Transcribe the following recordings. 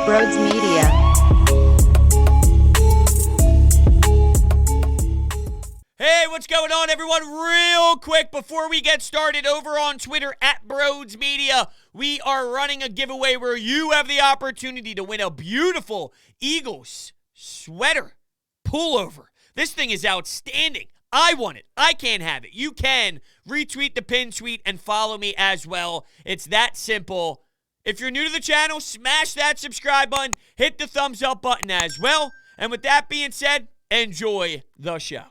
Brodes Media. Hey, what's going on, everyone? Real quick, before we get started, over on Twitter, at Brodes Media, we are running a giveaway where you have the opportunity to win a beautiful Eagles sweater pullover. This thing is outstanding. I want it. I can't have it. You can retweet the pin tweet and follow me as well. It's that simple. If you're new to the channel, smash that subscribe button. Hit the thumbs up button as well. And with that being said, enjoy the show.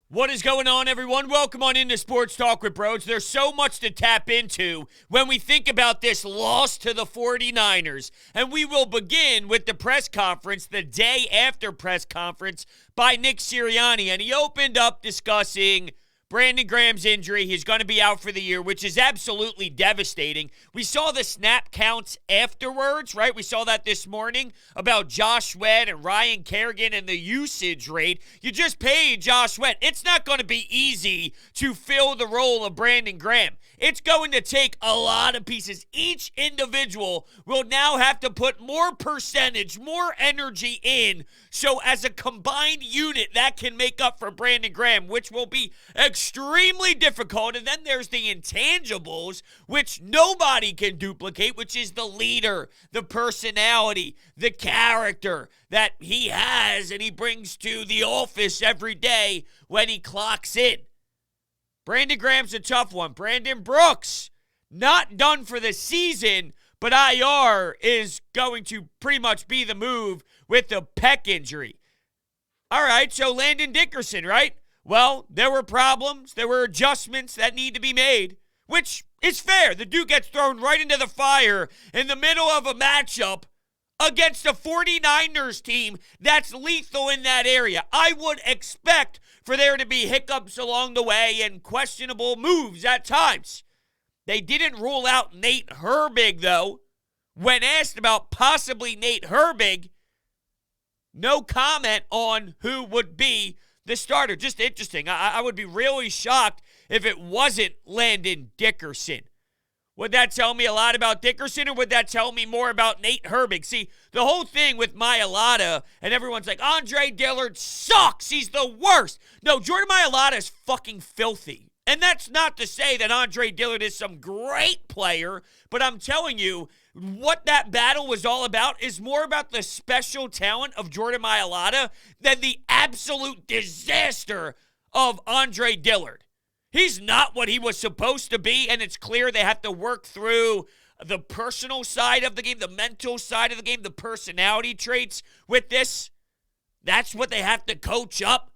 What is going on, everyone? Welcome on into Sports Talk with Brodes. There's so much to tap into when we think about this loss to the 49ers. And we will begin with the press conference, the day after press conference by Nick Sirianni. And he opened up discussing Brandon Graham's injury. He's going to be out for the year, which is absolutely devastating. We saw the snap counts afterwards, right? We saw that this morning about Josh Sweat and Ryan Kerrigan and the usage rate. You just paid Josh Sweat. It's not going to be easy to fill the role of Brandon Graham. It's going to take a lot of pieces. Each individual will now have to put more percentage, more energy in. So as a combined unit, that can make up for Brandon Graham, which will be extremely difficult. And then there's the intangibles, which nobody can duplicate, which is the leader, the personality, the character that he has and he brings to the office every day when he clocks in. Brandon Graham's a tough one. Brandon Brooks, not done for the season, but IR is going to pretty much be the move with the pec injury. All right, so Landon Dickerson, right? Well, there were problems. There were adjustments that need to be made, which is fair. The dude gets thrown right into the fire in the middle of a matchup against a 49ers team that's lethal in that area. I would expect for there to be hiccups along the way and questionable moves at times. They didn't rule out Nate Herbig, though. When asked about possibly Nate Herbig, no comment on who would be the starter. Just interesting. I would be really shocked if it wasn't Landon Dickerson. Would that tell me a lot about Dickerson, or would that tell me more about Nate Herbig? See, the whole thing with Mailata, and everyone's like, Andre Dillard sucks. He's the worst. No, Jordan Mailata is fucking filthy. And that's not to say that Andre Dillard is some great player, but I'm telling you, what that battle was all about is more about the special talent of Jordan Mailata than the absolute disaster of Andre Dillard. He's not what he was supposed to be, and it's clear they have to work through the personal side of the game, the mental side of the game, the personality traits with this. That's what they have to coach up,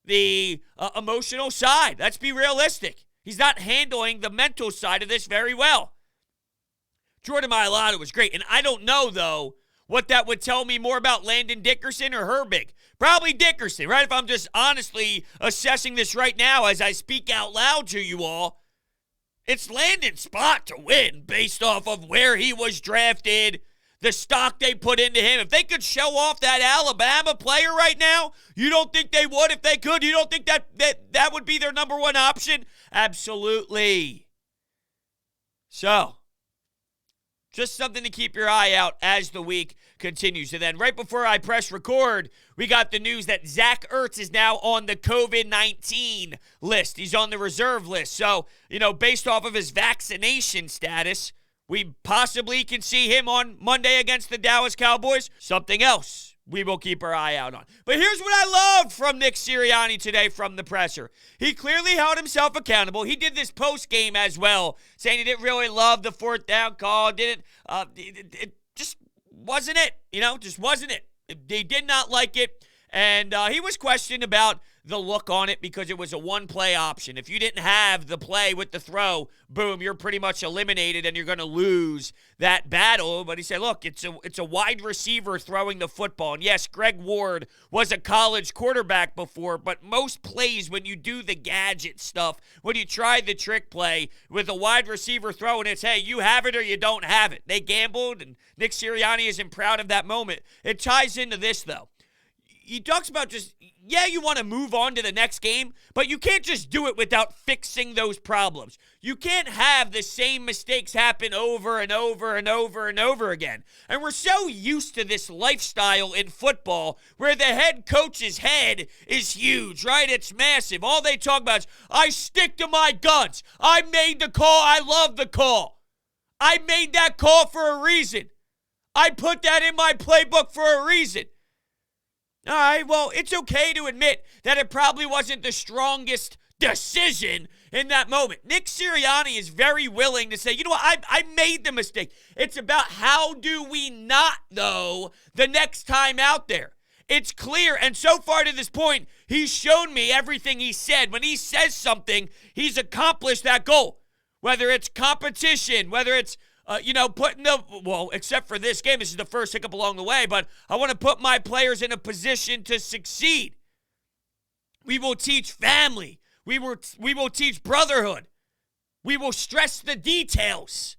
the emotional side. Let's be realistic. He's not handling the mental side of this very well. Jordan Mailata was great, and I don't know, though, what that would tell me more about Landon Dickerson or Herbig. Probably Dickerson, right? If I'm just honestly assessing this right now as I speak out loud to you all, it's Landon's spot to win based off of where he was drafted, the stock they put into him. If they could show off that Alabama player right now, you don't think they would if they could? You don't think that would be their number one option? Absolutely. So, just something to keep your eye out as the week continues. And then right before I press record, we got the news that Zach Ertz is now on the COVID-19 list. He's on the reserve list. So, based off of his vaccination status, we possibly can see him on Monday against the Dallas Cowboys. Something else we will keep our eye out on. But here's what I loved from Nick Sirianni today from the presser. He clearly held himself accountable. He did this post-game as well, saying he didn't really love the fourth down call. It just wasn't it. Just wasn't it. They did not like it. And he was questioned about the look on it because it was a one-play option. If you didn't have the play with the throw, boom, you're pretty much eliminated and you're going to lose that battle. But he said, look, it's a wide receiver throwing the football. And yes, Greg Ward was a college quarterback before, but most plays when you do the gadget stuff, when you try the trick play with a wide receiver throwing, it's, hey, you have it or you don't have it. They gambled, and Nick Sirianni isn't proud of that moment. It ties into this, though. he talks about just, yeah, you want to move on to the next game, but you can't just do it without fixing those problems. You can't have the same mistakes happen over and over and over and over again. And we're so used to this lifestyle in football where the head coach's head is huge, right? It's massive. All they talk about is, I stick to my guns. I made the call. I love the call. I made that call for a reason. I put that in my playbook for a reason. All right, well, it's okay to admit that it probably wasn't the strongest decision in that moment. Nick Sirianni is very willing to say, you know what, I made the mistake. It's about how do we not, though, the next time out there. It's clear, and so far to this point, he's shown me everything he said. When he says something, he's accomplished that goal. Whether it's competition, whether it's except for this game, this is the first hiccup along the way, but I want to put my players in a position to succeed. We will teach family. We will teach brotherhood. We will stress the details.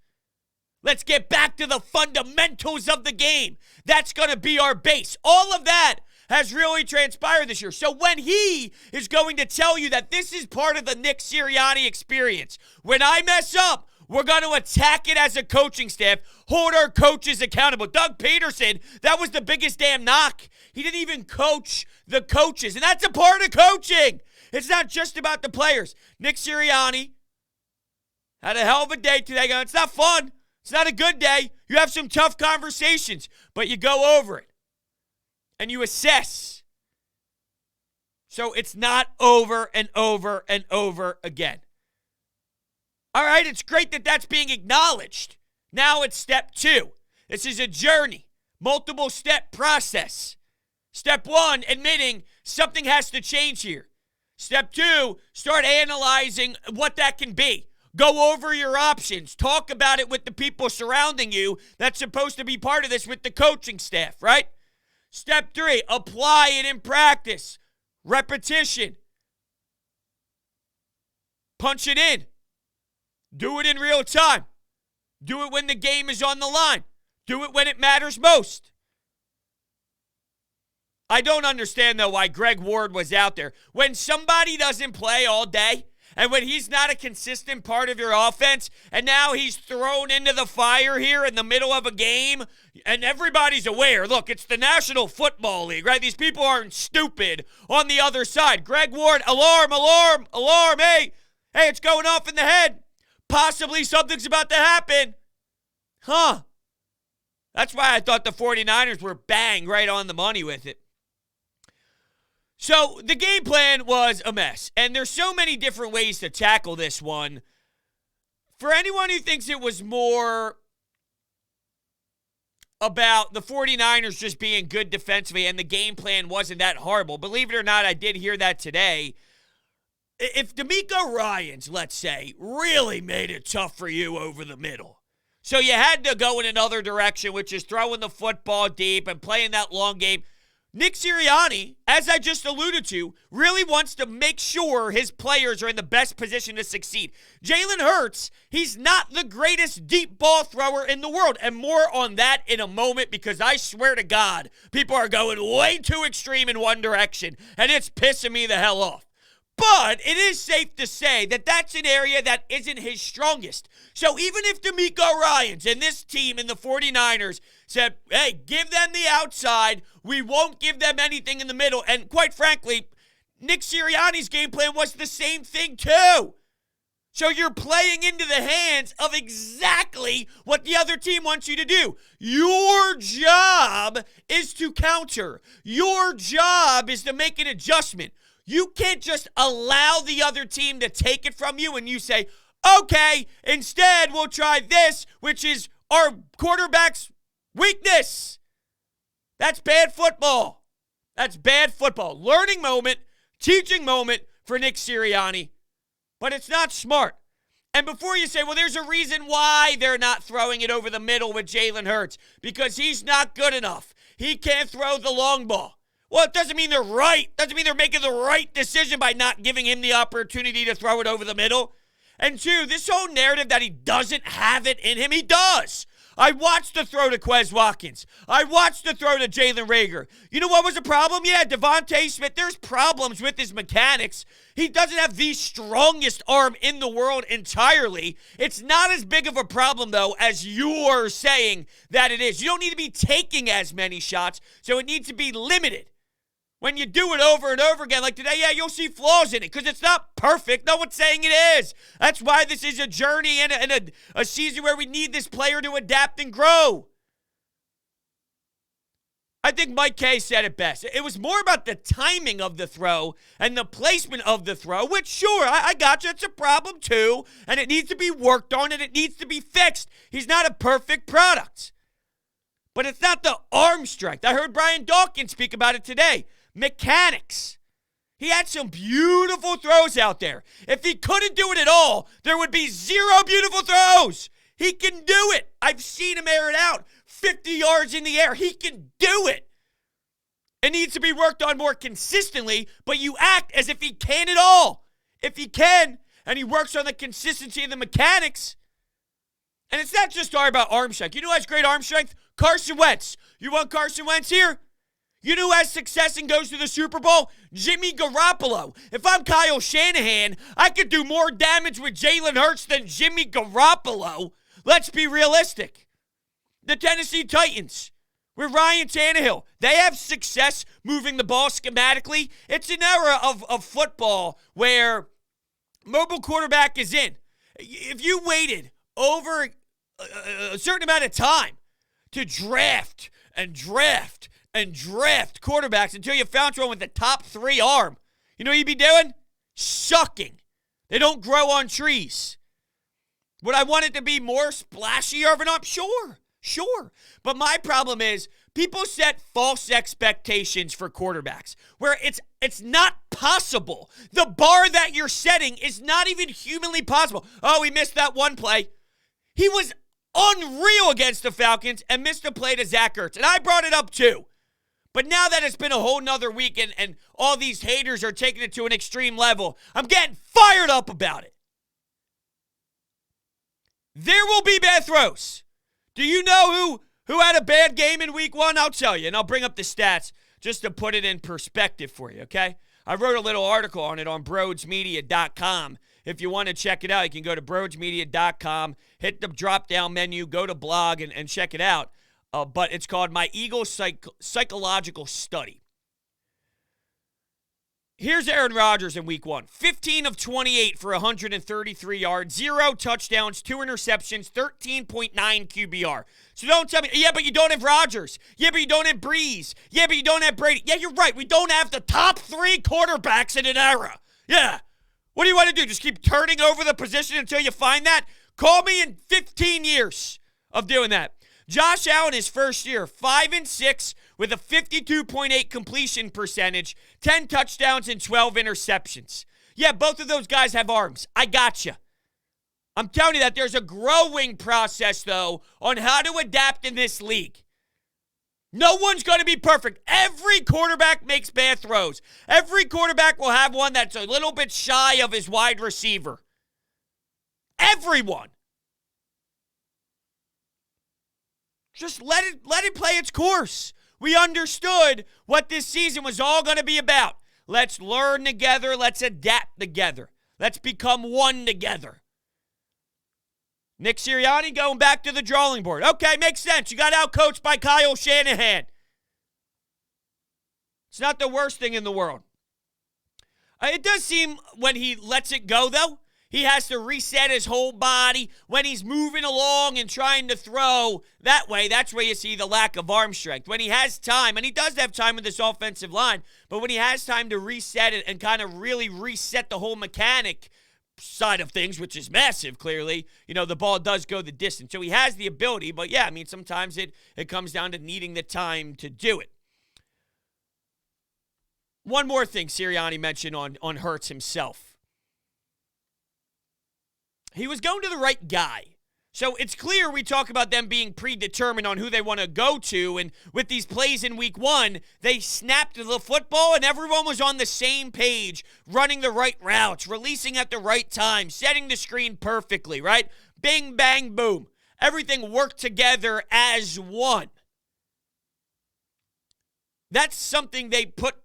Let's get back to the fundamentals of the game. That's going to be our base. All of that has really transpired this year. So when he is going to tell you that this is part of the Nick Sirianni experience, when I mess up, we're going to attack it as a coaching staff, hold our coaches accountable. Doug Peterson, that was the biggest damn knock. He didn't even coach the coaches, and that's a part of coaching. It's not just about the players. Nick Sirianni had a hell of a day today. It's not fun. It's not a good day. You have some tough conversations, but you go over it, and you assess. So it's not over and over and over again. All right, it's great that that's being acknowledged. Now it's step 2. This is a journey, multiple step process. Step 1, admitting something has to change here. Step 2, start analyzing what that can be. Go over your options. Talk about it with the people surrounding you that's supposed to be part of this with the coaching staff, right? Step 3, apply it in practice. Repetition. Punch it in. Do it in real time. Do it when the game is on the line. Do it when it matters most. I don't understand, though, why Greg Ward was out there. When somebody doesn't play all day, and when he's not a consistent part of your offense, and now he's thrown into the fire here in the middle of a game, and everybody's aware, look, it's the National Football League, right? These people aren't stupid on the other side. Greg Ward, alarm, alarm, alarm, hey, it's going off in the head. Possibly something's about to happen. Huh. That's why I thought the 49ers were bang right on the money with it. So the game plan was a mess. And there's so many different ways to tackle this one. For anyone who thinks it was more about the 49ers just being good defensively and the game plan wasn't that horrible, believe it or not, I did hear that today. If DeMeco Ryans, let's say, really made it tough for you over the middle, so you had to go in another direction, which is throwing the football deep and playing that long game, Nick Sirianni, as I just alluded to, really wants to make sure his players are in the best position to succeed. Jalen Hurts, he's not the greatest deep ball thrower in the world, and more on that in a moment, because I swear to God, people are going way too extreme in one direction, and it's pissing me the hell off. But it is safe to say that that's an area that isn't his strongest. So even if DeMeco Ryans and this team in the 49ers said, hey, give them the outside, we won't give them anything in the middle. And quite frankly, Nick Sirianni's game plan was the same thing too. So you're playing into the hands of exactly what the other team wants you to do. Your job is to counter. Your job is to make an adjustment. You can't just allow the other team to take it from you and you say, okay, instead we'll try this, which is our quarterback's weakness. That's bad football. That's bad football. Learning moment, teaching moment for Nick Sirianni, but it's not smart. And before you say, well, there's a reason why they're not throwing it over the middle with Jalen Hurts, because he's not good enough. He can't throw the long ball. Well, it doesn't mean they're right. Doesn't mean they're making the right decision by not giving him the opportunity to throw it over the middle. And 2, this whole narrative that he doesn't have it in him, he does. I watched the throw to Quez Watkins. I watched the throw to Jalen Reagor. You know what was a problem? Yeah, Devontae Smith, there's problems with his mechanics. He doesn't have the strongest arm in the world entirely. It's not as big of a problem, though, as you're saying that it is. You don't need to be taking as many shots, so it needs to be limited. When you do it over and over again, like today, yeah, you'll see flaws in it because it's not perfect. No one's saying it is. That's why this is a journey and a season where we need this player to adapt and grow. I think Mike Kay said it best. It was more about the timing of the throw and the placement of the throw, which, sure, I got you. It's a problem, too, and it needs to be worked on, and it needs to be fixed. He's not a perfect product. But it's not the arm strength. I heard Brian Dawkins speak about it today. Mechanics. He had some beautiful throws out there. If he couldn't do it at all, there would be zero beautiful throws. He can do it. I've seen him air it out 50 yards in the air. He can do it. It needs to be worked on more consistently, but you act as if he can at all. If he can, and he works on the consistency and the mechanics, and it's not just about arm strength. You know who has great arm strength? Carson Wentz. You want Carson Wentz here? You know who has success and goes to the Super Bowl? Jimmy Garoppolo. If I'm Kyle Shanahan, I could do more damage with Jalen Hurts than Jimmy Garoppolo. Let's be realistic. The Tennessee Titans with Ryan Tannehill, they have success moving the ball schematically. It's an era of football where mobile quarterback is in. If you waited over a certain amount of time to draft quarterbacks until you found one with the top 3 arm, you know what you'd be doing? Sucking. They don't grow on trees. Would I want it to be more splashier of an arm? Sure. But my problem is people set false expectations for quarterbacks where it's not possible. The bar that you're setting is not even humanly possible. Oh, he missed that one play. He was unreal against the Falcons and missed a play to Zach Ertz. And I brought it up too. But now that it's been a whole nother week and all these haters are taking it to an extreme level, I'm getting fired up about it. There will be bad throws. Do you know who had a bad game in week 1? I'll tell you, and I'll bring up the stats just to put it in perspective for you, okay? I wrote a little article on it on brodesmedia.com. If you want to check it out, you can go to brodesmedia.com, hit the drop-down menu, go to blog, and check it out. But it's called My Eagles Psychological Study. Here's Aaron Rodgers in week 1. 15 of 28 for 133 yards, 0 touchdowns, 2 interceptions, 13.9 QBR. So don't tell me, yeah, but you don't have Rodgers. Yeah, but you don't have Breeze. Yeah, but you don't have Brady. Yeah, you're right. We don't have the top 3 quarterbacks in an era. Yeah. What do you want to do? Just keep turning over the position until you find that? Call me in 15 years of doing that. Josh Allen, his first year, 5-6 with a 52.8 completion percentage, 10 touchdowns and 12 interceptions. Yeah, both of those guys have arms. I gotcha. I'm telling you that there's a growing process, though, on how to adapt in this league. No one's going to be perfect. Every quarterback makes bad throws. Every quarterback will have one that's a little bit shy of his wide receiver. Everyone. Just let it play its course. We understood what this season was all going to be about. Let's learn together. Let's adapt together. Let's become one together. Nick Sirianni going back to the drawing board. Okay, makes sense. You got outcoached by Kyle Shanahan. It's not the worst thing in the world. It does seem when he lets it go, though, he has to reset his whole body when he's moving along and trying to throw that way. That's where you see the lack of arm strength. When he has time, and he does have time with this offensive line, but when he has time to reset it and kind of really reset the whole mechanic side of things, which is massive, clearly, the ball does go the distance. So he has the ability, but yeah, sometimes it comes down to needing the time to do it. One more thing Sirianni mentioned on Hurts himself. He was going to the right guy. So it's clear we talk about them being predetermined on who they want to go to. And with these plays in week 1, they snapped the football and everyone was on the same page, running the right routes, releasing at the right time, setting the screen perfectly, right? Bing, bang, boom. everything worked together as one. That's something they put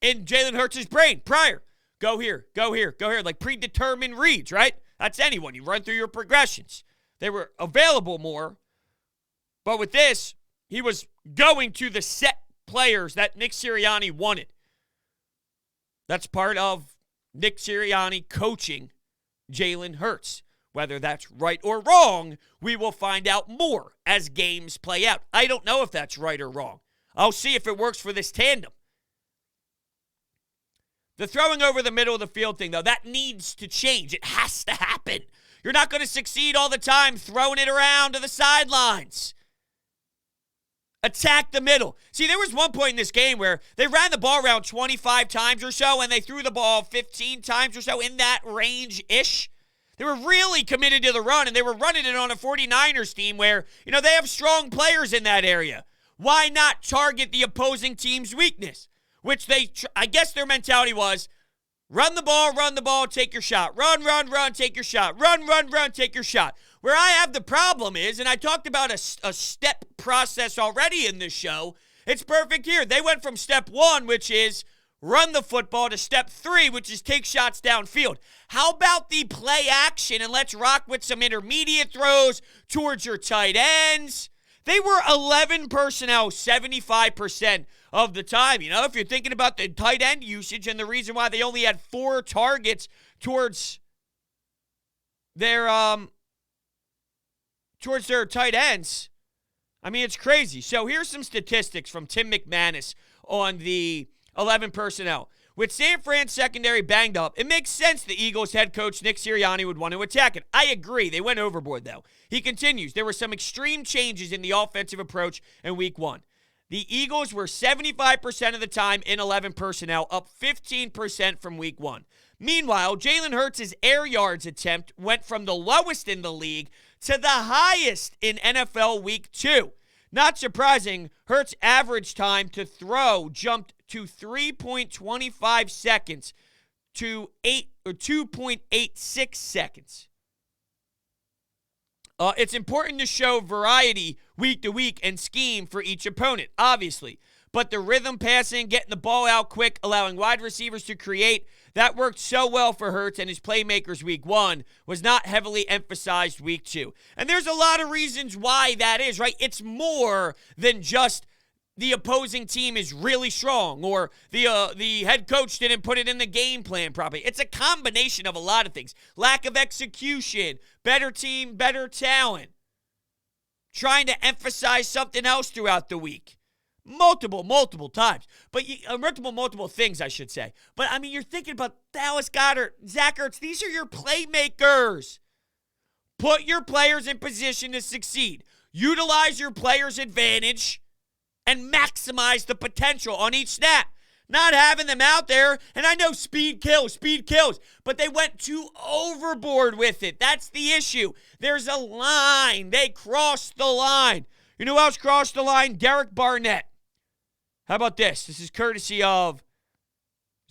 in Jalen Hurts' brain prior. Go here, go here, go here, like predetermined reads, right? That's anyone. You run through your progressions. They were available more, but with this, he was going to the set players that Nick Sirianni wanted. That's part of Nick Sirianni coaching Jalen Hurts. Whether that's right or wrong, we will find out more as games play out. I don't know if that's right or wrong. I'll see if it works for this tandem. The throwing over the middle of the field thing, though, that needs to change. It has to happen. You're not going to succeed all the time throwing it around to the sidelines. Attack the middle. See, there was one point in this game where they ran the ball around 25 times or so, and they threw the ball 15 times or so, in that range-ish. They were really committed to the run, and they were running it on a 49ers team where, they have strong players in that area. Why not target the opposing team's weakness? Which I guess their mentality was, run the ball, take your shot. Run, take your shot. Run, take your shot. Where I have the problem is, and I talked about a step process already in this show, it's perfect here. They went from step 1, which is run the football, to step 3, which is take shots downfield. How about the play action, and let's rock with some intermediate throws towards your tight ends? They were 11 personnel 75% of the time. If you're thinking about the tight end usage and the reason why they only had 4 targets towards their tight ends, it's crazy. So here's some statistics from Tim McManus on the 11 personnel. With San Fran's secondary banged up, it makes sense the Eagles head coach Nick Sirianni would want to attack it. I agree. They went overboard, though. He continues, there were some extreme changes in the offensive approach in week 1. The Eagles were 75% of the time in 11 personnel, up 15% from week 1. Meanwhile, Jalen Hurts' air yards attempt went from the lowest in the league to the highest in NFL week 2. Not surprising, Hurts' average time to throw jumped to 3.25 seconds to 2.86 seconds. It's important to show variety week to week and scheme for each opponent, obviously. But the rhythm passing, getting the ball out quick, allowing wide receivers to create, that worked so well for Hurts and his playmakers week 1, was not heavily emphasized week 2. And there's a lot of reasons why that is, right? It's more than just the opposing team is really strong or the head coach didn't put it in the game plan properly. It's a combination of a lot of things. Lack of execution, better team, better talent. Trying to emphasize something else throughout the week. Multiple times. But multiple things, I should say. But, you're thinking about Dallas Goedert, Zach Ertz. These are your playmakers. Put your players in position to succeed. Utilize your players' advantage and maximize the potential on each snap. Not having them out there, and I know speed kills, but they went too overboard with it. That's the issue. There's a line. They crossed the line. You know who else crossed the line? Derrick Barnett. How about this? This is courtesy of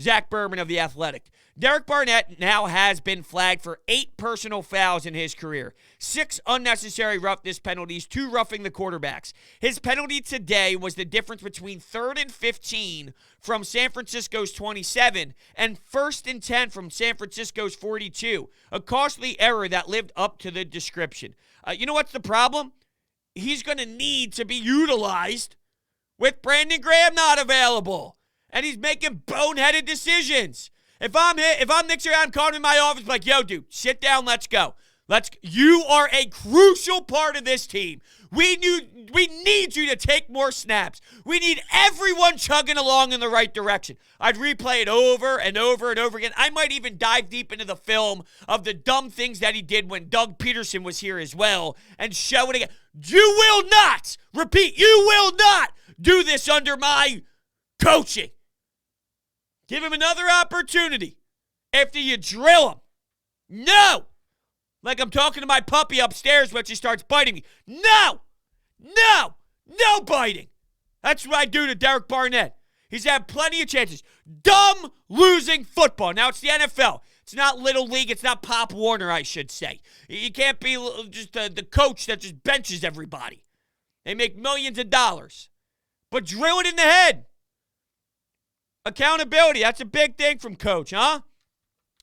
Zach Berman of The Athletic. Derrick Barnett now has been flagged for 8 personal fouls in his career, 6 unnecessary roughness penalties, 2 roughing the quarterbacks. His penalty today was the difference between 3rd and 15 from San Francisco's 27 and 1st and 10 from San Francisco's 42, a costly error that lived up to the description. You know what's the problem? He's going to need to be utilized with Brandon Graham not available, and he's making boneheaded decisions. If I'm Nick Sirianni, I'm calling in my office like, yo, dude, sit down, let's go. You are a crucial part of this team. We need you to take more snaps. We need everyone chugging along in the right direction. I'd replay it over and over and over again. I might even dive deep into the film of the dumb things that he did when Doug Peterson was here as well and show it again. You will not, repeat, you will not do this under my coaching. Give him another opportunity after you drill him. No! Like I'm talking to my puppy upstairs when she starts biting me. No biting. That's what I do to Derrick Barnett. He's had plenty of chances. Dumb losing football. Now it's the NFL. It's not Little League. It's not Pop Warner, I should say. You can't be just the coach that just benches everybody. They make millions of dollars. But drill it in the head. Accountability, that's a big thing from Coach, huh?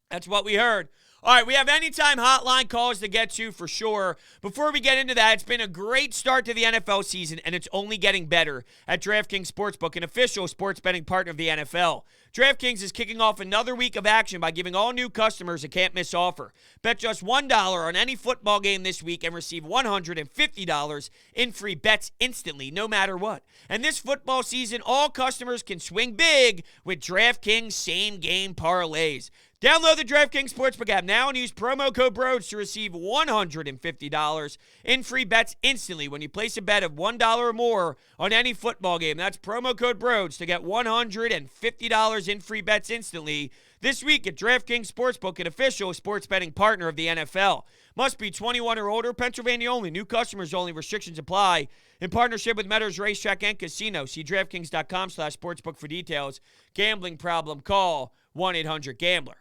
That's what we heard. All right, we have anytime hotline calls to get to for sure. Before we get into that, it's been a great start to the NFL season, and it's only getting better at DraftKings Sportsbook, an official sports betting partner of the NFL. DraftKings is kicking off another week of action by giving all new customers a can't-miss offer. Bet just $1 on any football game this week and receive $150 in free bets instantly, no matter what. And this football season, all customers can swing big with DraftKings same-game parlays. Download the DraftKings Sportsbook app now and use promo code Brodes to receive $150 in free bets instantly when you place a bet of $1 or more on any football game. That's promo code Brodes to get $150 in free bets instantly this week at DraftKings Sportsbook, an official sports betting partner of the NFL. Must be 21 or older, Pennsylvania only. New customers only. Restrictions apply. In partnership with Meadows Racetrack and Casino. See DraftKings.com/sportsbook for details. Gambling problem? Call 1-800-GAMBLER.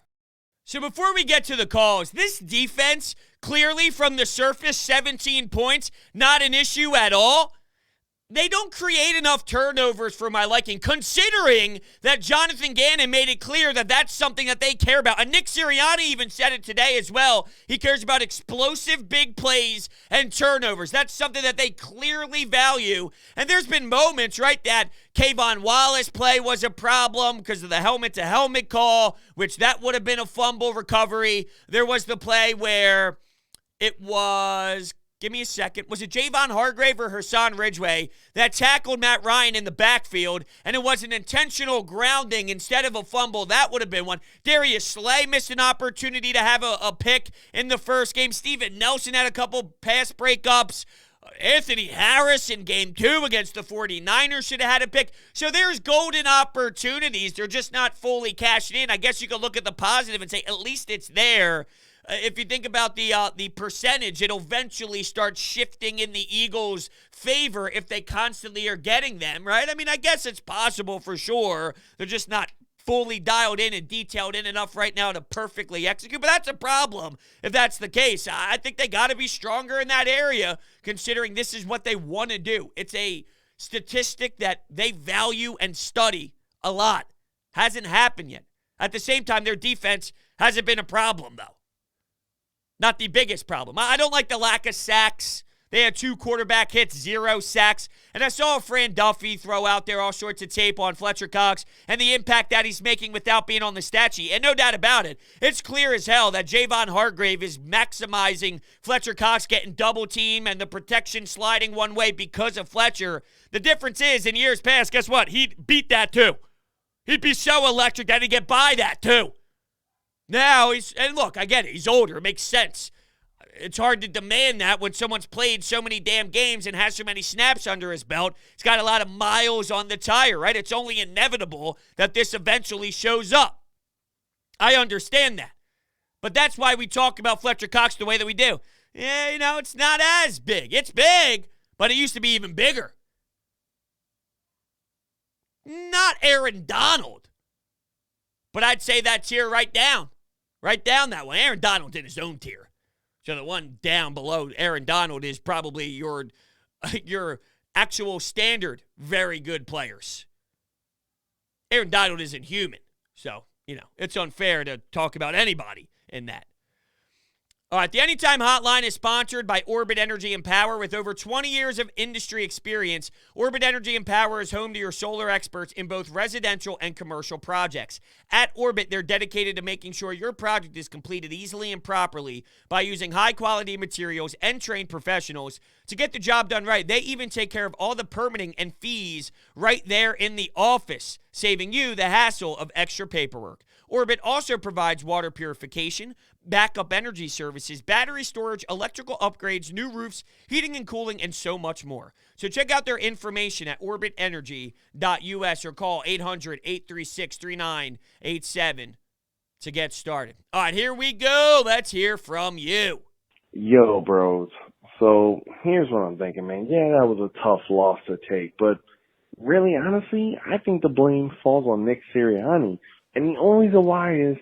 So before we get to the calls, this defense, clearly from the surface, 17 points, not an issue at all. They don't create enough turnovers for my liking, considering that Jonathan Gannon made it clear that that's something that they care about. And Nick Sirianni even said it today as well. He cares about explosive big plays and turnovers. That's something that they clearly value. And there's been moments, right, that Kayvon Wallace play was a problem because of the helmet-to-helmet call, which that would have been a fumble recovery. There was the play where it was... Give me a second. Was it Javon Hargrave or Hassan Ridgeway that tackled Matt Ryan in the backfield, and it was an intentional grounding instead of a fumble? That would have been one. Darius Slay missed an opportunity to have a pick in the first game. Steven Nelson had a couple pass breakups. Anthony Harris in game 2 against the 49ers should have had a pick. So there's golden opportunities. They're just not fully cashed in. I guess you could look at the positive and say at least it's there. If you think about the percentage, it'll eventually start shifting in the Eagles' favor if they constantly are getting them, right? I mean, I guess it's possible for sure. They're just not fully dialed in and detailed in enough right now to perfectly execute, but that's a problem if that's the case. I think they got to be stronger in that area, considering this is what they want to do. It's a statistic that they value and study a lot. Hasn't happened yet. At the same time, their defense hasn't been a problem, though. Not the biggest problem. I don't like the lack of sacks. They had 2 quarterback hits, 0 sacks. And I saw Fran Duffy throw out there all sorts of tape on Fletcher Cox and the impact that he's making without being on the stat sheet. And no doubt about it, it's clear as hell that Javon Hargrave is maximizing Fletcher Cox getting double team and the protection sliding one way because of Fletcher. The difference is, in years past, guess what? He'd beat that too. He'd be so electric that he'd get by that too. Now, and look, I get it. He's older. It makes sense. It's hard to demand that when someone's played so many damn games and has so many snaps under his belt. He's got a lot of miles on the tire, right? It's only inevitable that this eventually shows up. I understand that. But that's why we talk about Fletcher Cox the way that we do. Yeah, it's not as big. It's big, but it used to be even bigger. Not Aaron Donald. But I'd say that tier right down. Right down that one. Aaron Donald's in his own tier. So the one down below Aaron Donald is probably your actual standard very good players. Aaron Donald isn't human. So, it's unfair to talk about anybody in that. All right, the Anytime Hotline is sponsored by Orbit Energy and Power. With over 20 years of industry experience, Orbit Energy and Power is home to your solar experts in both residential and commercial projects. At Orbit, they're dedicated to making sure your project is completed easily and properly by using high-quality materials and trained professionals to get the job done right. They even take care of all the permitting and fees right there in the office, saving you the hassle of extra paperwork. Orbit also provides water purification, backup energy services, battery storage, electrical upgrades, new roofs, heating and cooling, and so much more. So check out their information at orbitenergy.us or call 800-836-3987 to get started. All right, here we go. Let's hear from you. Yo, bros. So here's what I'm thinking, man. Yeah, that was a tough loss to take, but really, honestly, I think the blame falls on Nick Sirianni. And the only reason why is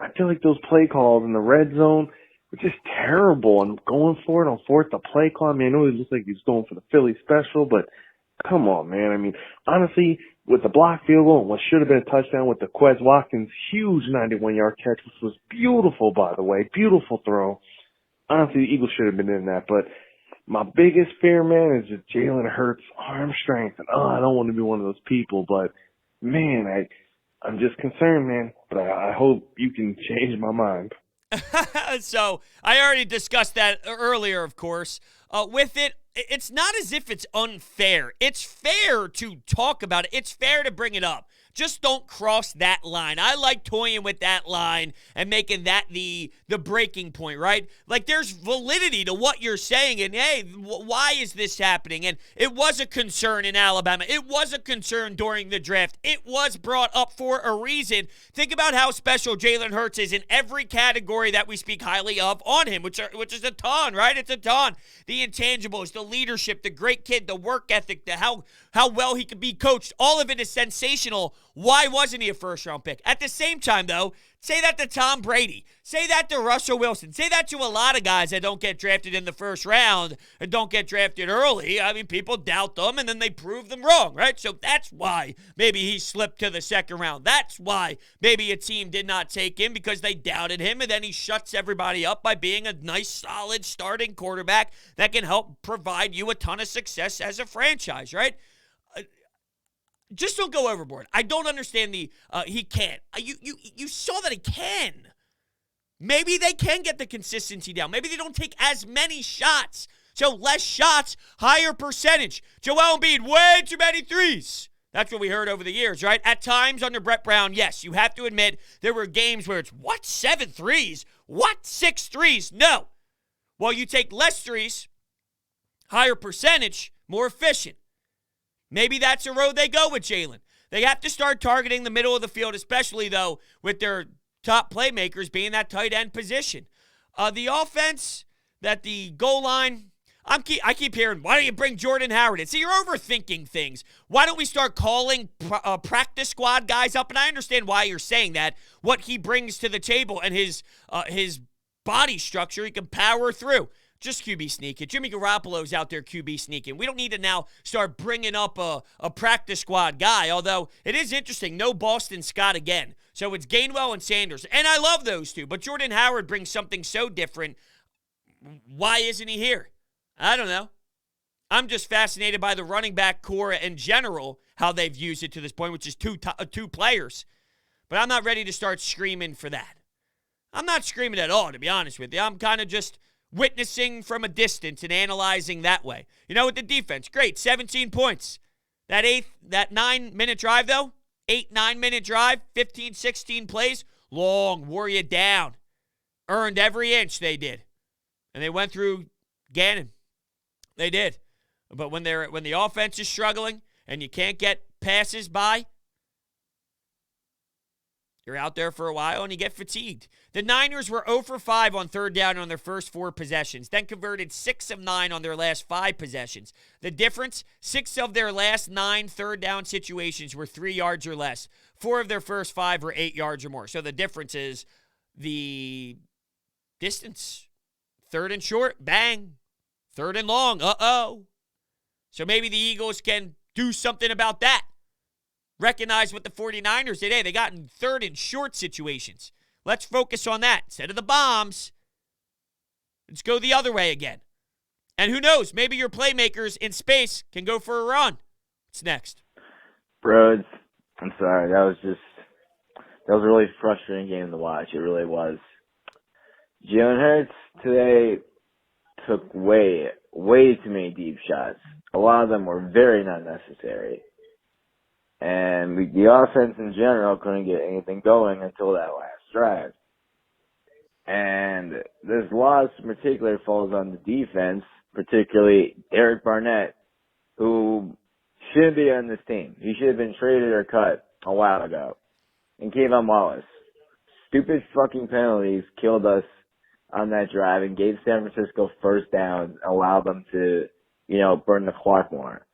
I feel like those play calls in the red zone were just terrible. And going for it on fourth, the play call, I mean, I know it looks like he's going for the Philly special, but come on, man. I mean, honestly, with the block field goal and what should have been a touchdown with the Quez Watkins huge 91-yard catch, which was beautiful, by the way, beautiful throw. Honestly, the Eagles should have been in that, but my biggest fear, man, is just Jalen Hurts' arm strength. And, I don't want to be one of those people, but, man, I'm just concerned, man. But I hope you can change my mind. So I already discussed that earlier, of course. With it, it's not as if it's unfair. It's fair to talk about it. It's fair to bring it up. Just don't cross that line. I like toying with that line and making that the breaking point, right? Like, there's validity to what you're saying, and hey, why is this happening? And it was a concern in Alabama. It was a concern during the draft. It was brought up for a reason. Think about how special Jalen Hurts is in every category that we speak highly of on him, which is a ton, right? It's a ton. The intangibles, the leadership, the great kid, the work ethic, how well he can be coached. All of it is sensational. Why wasn't he a first-round pick? At the same time, though, say that to Tom Brady. Say that to Russell Wilson. Say that to a lot of guys that don't get drafted in the first round and don't get drafted early. I mean, people doubt them, and then they prove them wrong, right? So that's why maybe he slipped to the second round. That's why maybe a team did not take him, because they doubted him, and then he shuts everybody up by being a nice, solid starting quarterback that can help provide you a ton of success as a franchise, right? Just don't go overboard. I don't understand he can't. You saw that he can. Maybe they can get the consistency down. Maybe they don't take as many shots. So less shots, higher percentage. Joel Embiid, way too many threes. That's what we heard over the years, right? At times under Brett Brown, yes, you have to admit there were games where it's, what, 7 threes? What, 6 threes? No. Well, you take less threes, higher percentage, more efficient. Maybe that's the road they go with Jalen. They have to start targeting the middle of the field, especially, though, with their top playmakers being that tight end position. The offense, that the goal line, I keep hearing, why don't you bring Jordan Howard in? See, you're overthinking things. Why don't we start calling practice squad guys up? And I understand why you're saying that, what he brings to the table and his body structure, he can power through. Just QB sneaking. Jimmy Garoppolo's out there QB sneaking. We don't need to now start bringing up a practice squad guy, although it is interesting. No Boston Scott again. So it's Gainwell and Sanders. And I love those two, but Jordan Howard brings something so different. Why isn't he here? I don't know. I'm just fascinated by the running back core in general, how they've used it to this point, which is two players. But I'm not ready to start screaming for that. I'm not screaming at all, to be honest with you. I'm kind of just witnessing from a distance and analyzing that way. You know, with the defense, great, 17 points. That 9-minute drive, though, 9-minute drive, 15, 16 plays, long, wore you down. Earned every inch, they did. And they went through Gannon. They did. But when the offense is struggling and you can't get passes by, you're out there for a while and you get fatigued. The Niners were 0 for 5 on third down on their first 4 possessions, then converted 6 of 9 on their last 5 possessions. The difference, 6 of their last 9 third down situations were 3 yards or less. 4 of their first 5 were 8 yards or more. So the difference is the distance. Third and short, bang. Third and long, uh-oh. So maybe the Eagles can do something about that. Recognize what the 49ers did. Hey, they got in third and short situations. Let's focus on that. Instead of the bombs, let's go the other way again. And who knows, maybe your playmakers in space can go for a run. What's next? Brodes, I'm sorry. That was a really frustrating game to watch. It really was. Jalen Hurts today took way too many deep shots. A lot of them were very not necessary. And the offense in general couldn't get anything going until that last drive. And this loss in particular falls on the defense, particularly Derrick Barnett, who shouldn't be on this team. He should have been traded or cut a while ago. And Kayvon Wallace. Stupid fucking penalties killed us on that drive and gave San Francisco first down, allowed them to, burn the clock more.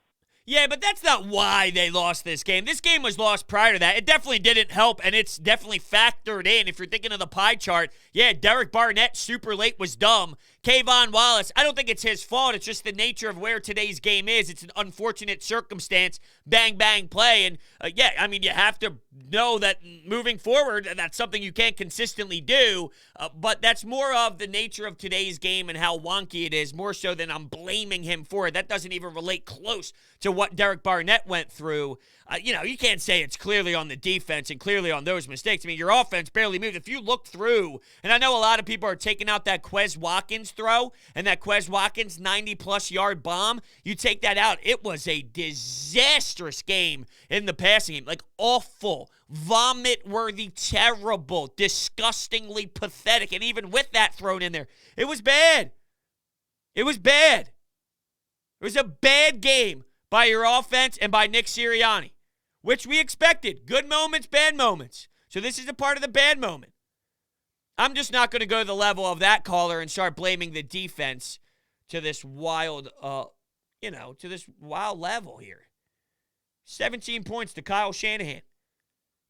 Yeah, but that's not why they lost this game. This game was lost prior to that. It definitely didn't help, and it's definitely factored in. If you're thinking of the pie chart, yeah, Derrick Barnett super late was dumb. Kayvon Wallace, I don't think it's his fault. It's just the nature of where today's game is. It's an unfortunate circumstance. Bang, bang, play. And, yeah, I mean, you have to know that moving forward, that's something you can't consistently do. But that's more of the nature of today's game and how wonky it is, more so than I'm blaming him for it. That doesn't even relate close to what Derrick Barnett went through. You can't say it's clearly on the defense and clearly on those mistakes. I mean, your offense barely moved. If you look through, and I know a lot of people are taking out that Quez Watkins throw and that Quez Watkins 90-plus yard bomb, you take that out. It was a disastrous game in the passing game. Like, awful, vomit-worthy, terrible, disgustingly pathetic. And even with that thrown in there, it was bad. It was bad. It was a bad game by your offense and by Nick Sirianni, which we expected. Good moments, bad moments. So this is a part of the bad moment. I'm just not going to go to the level of that caller and start blaming the defense to this wild, to this wild level here. 17 points to Kyle Shanahan.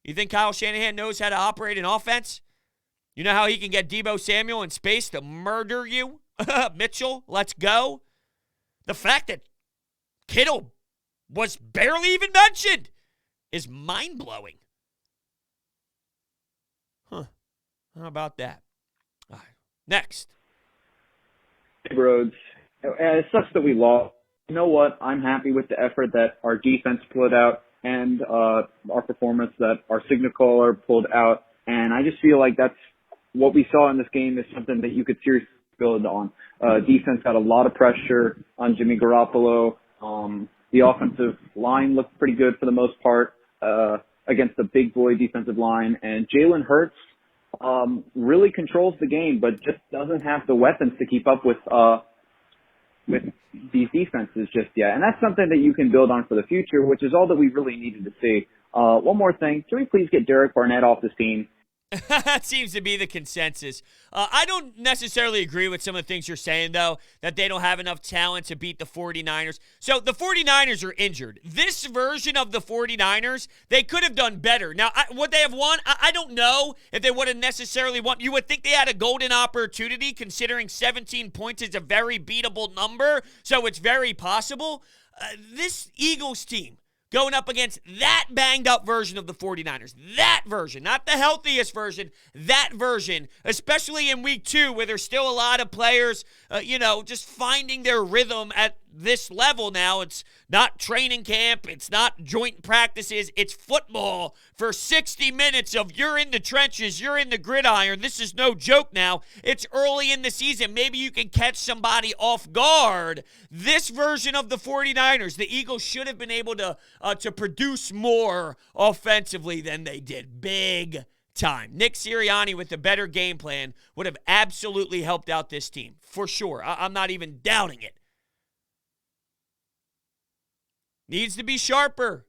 You think Kyle Shanahan knows how to operate an offense? You know how he can get Deebo Samuel in space to murder you? Mitchell, let's go. The fact that Kittle was barely even mentioned is mind-blowing. Huh. How about that? All right. Next. Hey, Brodes. It sucks that we lost. You know what? I'm happy with the effort that our defense put out and our performance that our signal caller pulled out. And I just feel like that's what we saw in this game is something that you could seriously build on. Defense got a lot of pressure on Jimmy Garoppolo. The offensive line looked pretty good for the most part against the big boy defensive line. And Jalen Hurts really controls the game, but just doesn't have the weapons to keep up with these defenses just yet. And that's something that you can build on for the future, which is all that we really needed to see. One more thing. Can we please get Derrick Barnett off this team? That seems to be the consensus. I don't necessarily agree with some of the things you're saying, though, that they don't have enough talent to beat the 49ers. So the 49ers are injured. This version of the 49ers, they could have done better. Now, would they have won? I don't know if they would have necessarily won. You would think they had a golden opportunity, considering 17 points is a very beatable number, so it's very possible. This Eagles team, going up against that banged-up version of the 49ers. That version, not the healthiest version, that version, especially in week 2 where there's still a lot of players, just finding their rhythm at this level now. It's not training camp. It's not joint practices. It's football for 60 minutes of you're in the trenches, you're in the gridiron. This is no joke now. It's early in the season. Maybe you can catch somebody off guard. This version of the 49ers, the Eagles should have been able to produce more offensively than they did. Big time. Nick Sirianni with a better game plan would have absolutely helped out this team, for sure. I'm not even doubting it. Needs to be sharper.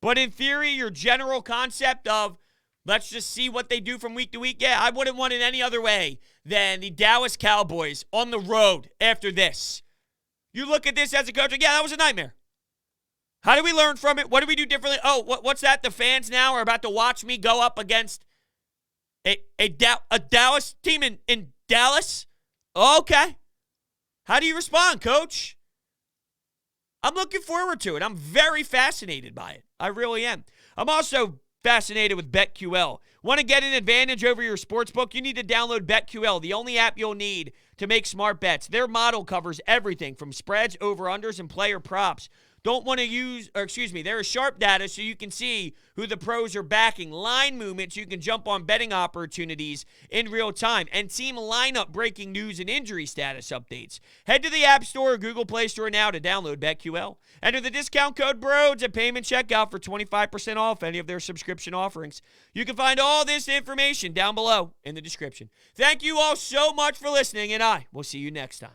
But in theory, your general concept of let's just see what they do from week to week, yeah, I wouldn't want it any other way than the Dallas Cowboys on the road after this. You look at this as a coach, yeah, that was a nightmare. How do we learn from it? What do we do differently? Oh, what's that? The fans now are about to watch me go up against a Dallas team in Dallas? Okay. How do you respond, coach? I'm looking forward to it. I'm very fascinated by it. I really am. I'm also fascinated with BetQL. Want to get an advantage over your sportsbook? You need to download BetQL, the only app you'll need to make smart bets. Their model covers everything from spreads, over-unders, and player props. Don't want to use, there is sharp data so you can see who the pros are backing. Line movements, you can jump on betting opportunities in real time. And team lineup breaking news and injury status updates. Head to the App Store or Google Play Store now to download BetQL. Enter the discount code Brodes at payment checkout for 25% off any of their subscription offerings. You can find all this information down below in the description. Thank you all so much for listening, and I will see you next time.